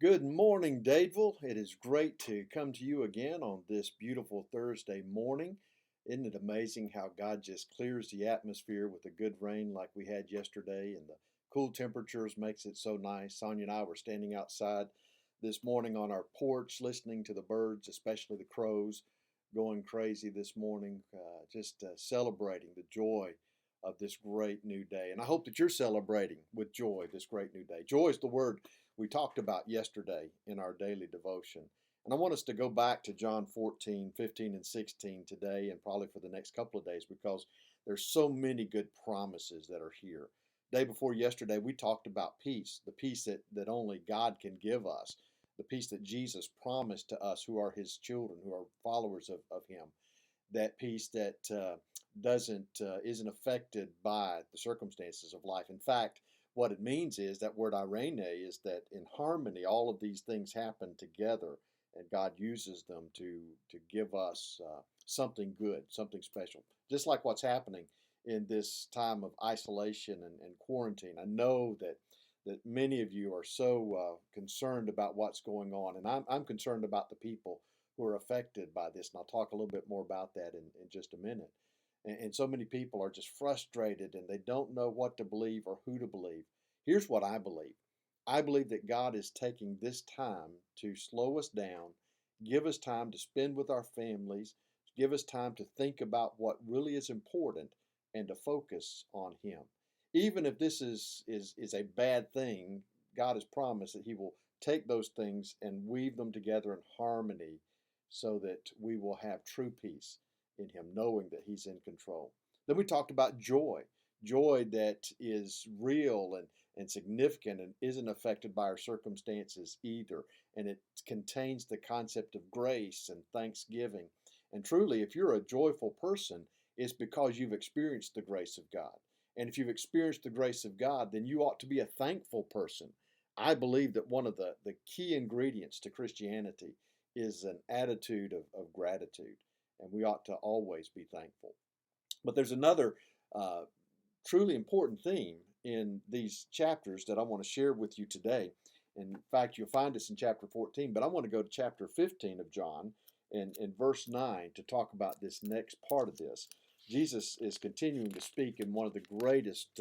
Good morning, Dadeville. It is great to come to you again on this beautiful Thursday morning. Isn't it amazing how God just clears the atmosphere with a good rain like we had yesterday, and the cool temperatures makes it so nice. Sonia and I were standing outside this morning on our porch listening to the birds, especially the crows, going crazy this morning, just celebrating the joy of this great new day. And I hope that you're celebrating with joy this great new day. Joy is the word we talked about yesterday in our daily devotion. And I want us to go back to John 14, 15, and 16 today and probably for the next couple of days because there's so many good promises that are here. Day before yesterday, we talked about peace, the peace that only God can give us, the peace that Jesus promised to us who are his children, who are followers of him, that peace that doesn't isn't affected by the circumstances of life. In fact, what it means is that word irene is that in harmony, all of these things happen together, and God uses them to give us something good, something special. Just like what's happening in this time of isolation and quarantine. I know that many of you are so concerned about what's going on, and I'm concerned about the people who are affected by this, and I'll talk a little bit more about that in just a minute. And so many people are just frustrated and they don't know what to believe or who to believe. Here's what I believe. I believe that God is taking this time to slow us down, give us time to spend with our families, give us time to think about what really is important and to focus on Him. Even if this is a bad thing, God has promised that He will take those things and weave them together in harmony so that we will have true peace in him, knowing that he's in control. Then we talked about joy, joy that is real and significant and isn't affected by our circumstances either. And it contains the concept of grace and thanksgiving. And truly, if you're a joyful person, it's because you've experienced the grace of God. And if you've experienced the grace of God, then you ought to be a thankful person. I believe that one of the key ingredients to Christianity is an attitude of gratitude, and we ought to always be thankful. But there's another uh, truly important theme in these chapters that I want to share with you today. In fact, you'll find this in chapter 14, but I want to go to chapter 15 of John and in verse 9 to talk about this next part of this. Jesus is continuing to speak in one of the greatest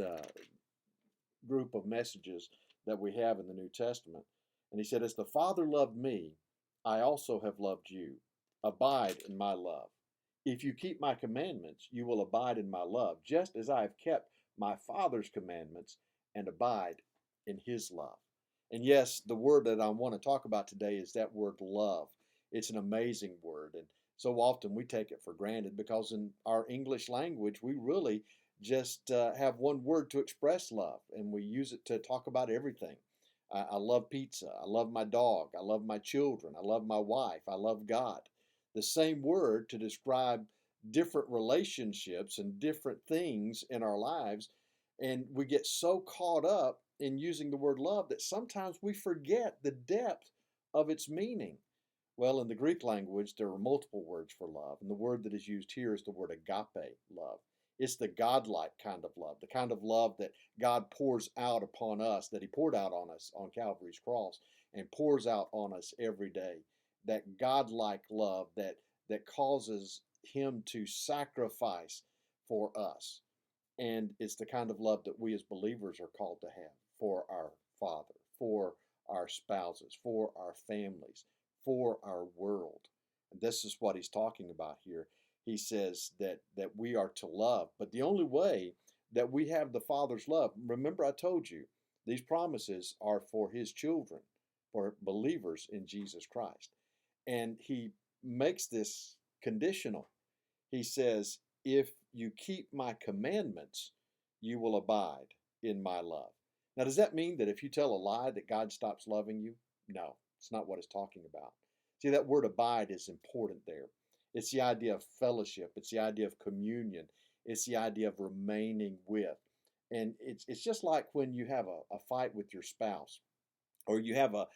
group of messages that we have in the New Testament. And he said, "As the Father loved me, I also have loved you. Abide in my love. If you keep my commandments, you will abide in my love, just as I have kept my Father's commandments and abide in his love." And yes, the word that I want to talk about today is that word love. It's an amazing word. And so often we take it for granted because in our English language, we really just have one word to express love, and we use it to talk about everything. I love pizza. I love my dog. I love my children. I love my wife. I love God. The same word to describe different relationships and different things in our lives. And we get so caught up in using the word love that sometimes we forget the depth of its meaning. Well, in the Greek language, there are multiple words for love, and the word that is used here is the word agape love. It's the godlike kind of love, the kind of love that God pours out upon us, that He poured out on us on Calvary's cross and pours out on us every day. That godlike love that causes Him to sacrifice for us. And it's the kind of love that we as believers are called to have for our Father, for our spouses, for our families, for our world. And this is what he's talking about here. He says that we are to love, but the only way that we have the Father's love, remember I told you, these promises are for his children, for believers in Jesus Christ. And he makes this conditional. He says, if you keep my commandments, you will abide in my love. Now, does that mean that if you tell a lie that God stops loving you? No, it's not what it's talking about. See, that word abide is important there. It's the idea of fellowship. It's the idea of communion. It's the idea of remaining with. And it's just like when you have a fight with your spouse, or you have a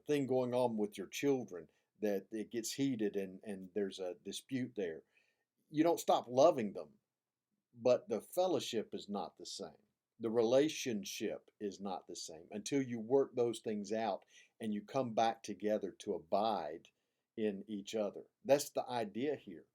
thing going on with your children that it gets heated and there's a dispute there. You don't stop loving them, but the fellowship is not the same. The relationship is not the same until you work those things out and you come back together to abide in each other. That's the idea here.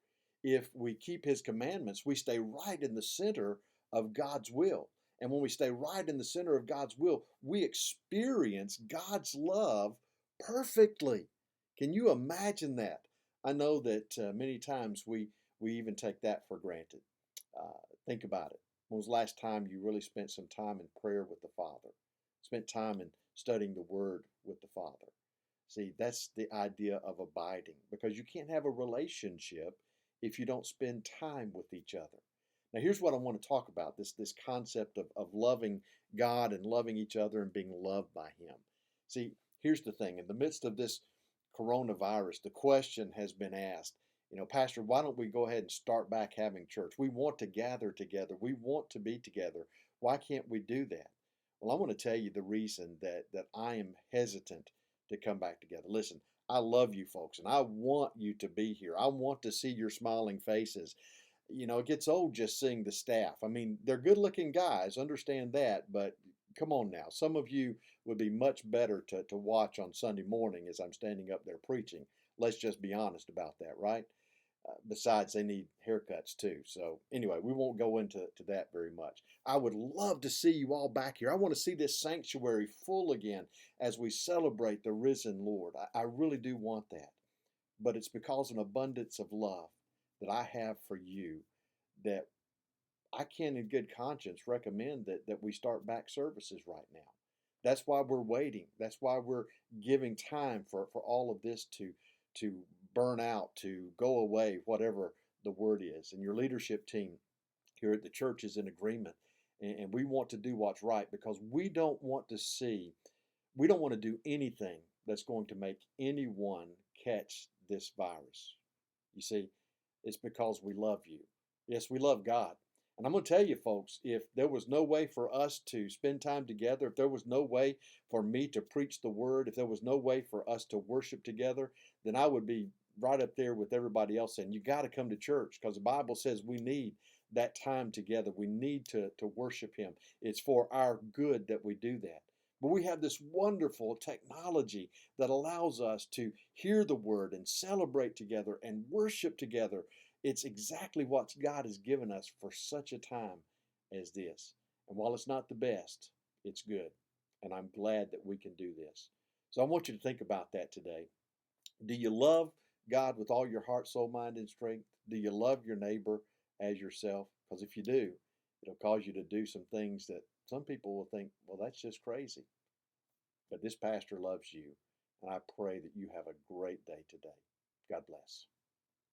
If we keep his commandments, we stay right in the center of God's will. And when we stay right in the center of God's will, we experience God's love perfectly. Can you imagine that? I know that many times we even take that for granted. Think about it. When was the last time you really spent some time in prayer with the Father? Spent time in studying the Word with the Father? See, that's the idea of abiding because you can't have a relationship if you don't spend time with each other. Now, here's what I want to talk about this concept of loving God and loving each other and being loved by Him. See, here's the thing in the midst of this coronavirus, the question has been asked, Pastor, why don't we go ahead and start back having church? We want to gather together, we want to be together. Why can't we do that? Well, I want to tell you the reason that I am hesitant to come back together. Listen, I love you folks and I want you to be here. I want to see your smiling faces. It gets old just seeing the staff. I mean, they're good looking guys, understand that, but come on now. Some of you would be much better to watch on Sunday morning as I'm standing up there preaching. Let's just be honest about that, right? Besides, they need haircuts too. So, anyway, we won't go into that very much. I would love to see you all back here. I want to see this sanctuary full again as we celebrate the risen Lord. I really do want that. But it's because of an abundance of love that I have for you that I can, in good conscience, recommend that we start back services right now. That's why we're waiting. That's why we're giving time for all of this to burn out, to go away, whatever the word is. And your leadership team here at the church is in agreement. And we want to do what's right because we don't want to do anything that's going to make anyone catch this virus. You see, it's because we love you. Yes, we love God. And I'm going to tell you, folks, if there was no way for us to spend time together, if there was no way for me to preach the word, if there was no way for us to worship together, then I would be right up there with everybody else saying, you got to come to church because the Bible says we need that time together. We need to worship Him. It's for our good that we do that. But we have this wonderful technology that allows us to hear the word and celebrate together and worship together. It's exactly what God has given us for such a time as this. And while it's not the best, it's good. And I'm glad that we can do this. So I want you to think about that today. Do you love God with all your heart, soul, mind, and strength? Do you love your neighbor as yourself? Because if you do, it'll cause you to do some things that some people will think, well, that's just crazy. But this pastor loves you, and I pray that you have